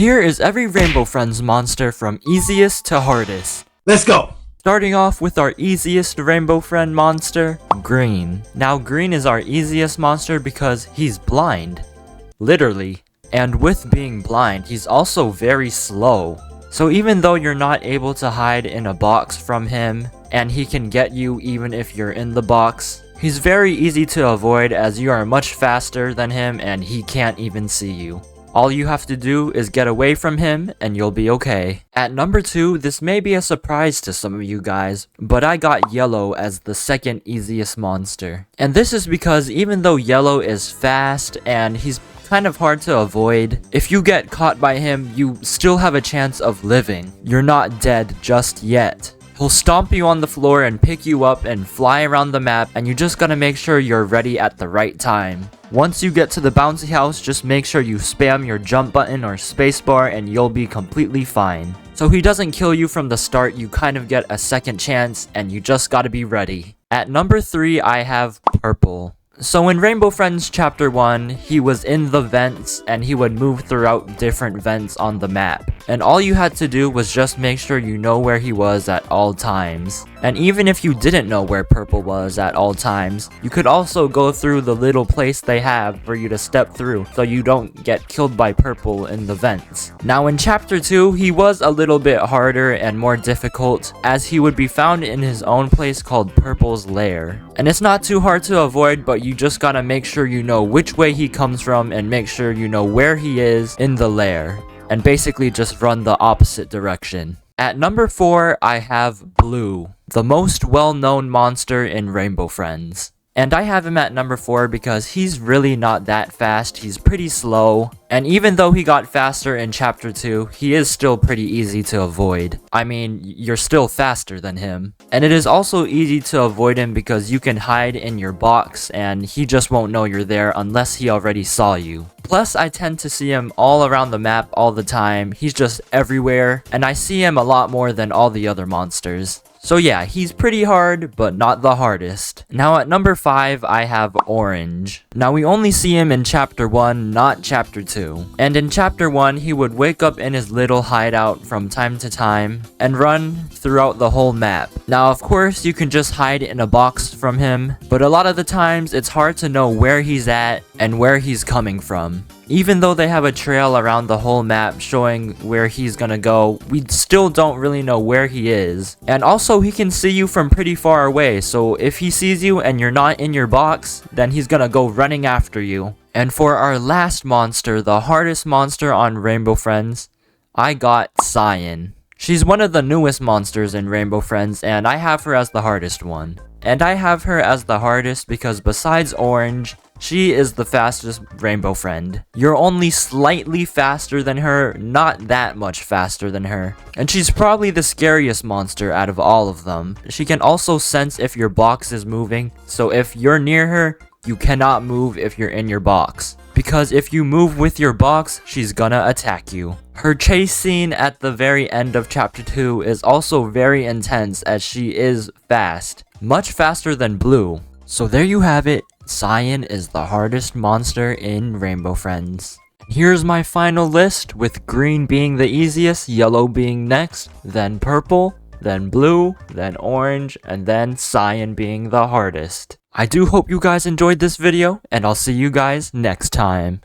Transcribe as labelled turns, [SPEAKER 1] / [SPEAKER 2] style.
[SPEAKER 1] Here is every Rainbow Friends monster from easiest to hardest.
[SPEAKER 2] Let's go!
[SPEAKER 1] Starting off with our easiest Rainbow Friend monster, Green. Now Green is our easiest monster because he's blind. Literally. And with being blind, he's also very slow. So even though you're not able to hide in a box from him, and he can get you even if you're in the box, he's very easy to avoid as you are much faster than him and he can't even see you. All you have to do is get away from him and you'll be okay. At number 2, this may be a surprise to some of you guys, but I got Yellow as the second easiest monster. And this is because even though Yellow is fast and he's kind of hard to avoid, if you get caught by him, you still have a chance of living. You're not dead just yet. He'll stomp you on the floor and pick you up and fly around the map, and you just gotta make sure you're ready at the right time. Once you get to the bouncy house, just make sure you spam your jump button or spacebar and you'll be completely fine. So he doesn't kill you from the start, you kind of get a second chance and you just gotta be ready. At number 3, I have Purple. So in Rainbow Friends Chapter 1, he was in the vents and he would move throughout different vents on the map. And all you had to do was just make sure you know where he was at all times. And even if you didn't know where Purple was at all times, you could also go through the little place they have for you to step through so you don't get killed by Purple in the vents. Now in Chapter 2, he was a little bit harder and more difficult as he would be found in his own place called Purple's Lair. And it's not too hard to avoid, but you just gotta make sure you know which way he comes from and make sure you know where he is in the lair. And basically just run the opposite direction. At number 4, I have Blue, the most well-known monster in Rainbow Friends. And I have him at number 4 because he's really not that fast, he's pretty slow. And even though he got faster in Chapter 2, he is still pretty easy to avoid. I mean, you're still faster than him. And it is also easy to avoid him because you can hide in your box and he just won't know you're there unless he already saw you. Plus, I tend to see him all around the map all the time, he's just everywhere, and I see him a lot more than all the other monsters. So yeah, he's pretty hard, but not the hardest. Now at number 5, I have Orange. Now we only see him in Chapter 1, not Chapter 2. And in Chapter 1, he would wake up in his little hideout from time to time and run throughout the whole map. Now of course, you can just hide in a box from him, but a lot of the times, it's hard to know where he's at and where he's coming from. Even though they have a trail around the whole map showing where he's gonna go, we still don't really know where he is. And also, he can see you from pretty far away, so if he sees you and you're not in your box, then he's gonna go running after you. And for our last monster, the hardest monster on Rainbow Friends, I got Cyan. She's one of the newest monsters in Rainbow Friends, and I have her as the hardest one. And I have her as the hardest because besides Orange, she is the fastest Rainbow Friend. You're only slightly faster than her, not that much faster than her. And she's probably the scariest monster out of all of them. She can also sense if your box is moving, so if you're near her, you cannot move if you're in your box. Because if you move with your box, she's gonna attack you. Her chase scene at the very end of Chapter 2 is also very intense as she is fast. Much faster than Blue. So there you have it. Cyan is the hardest monster in Rainbow Friends. Here's my final list, with Green being the easiest, Yellow being next, then Purple, then Blue, then Orange, and then Cyan being the hardest. I do hope you guys enjoyed this video, and I'll see you guys next time.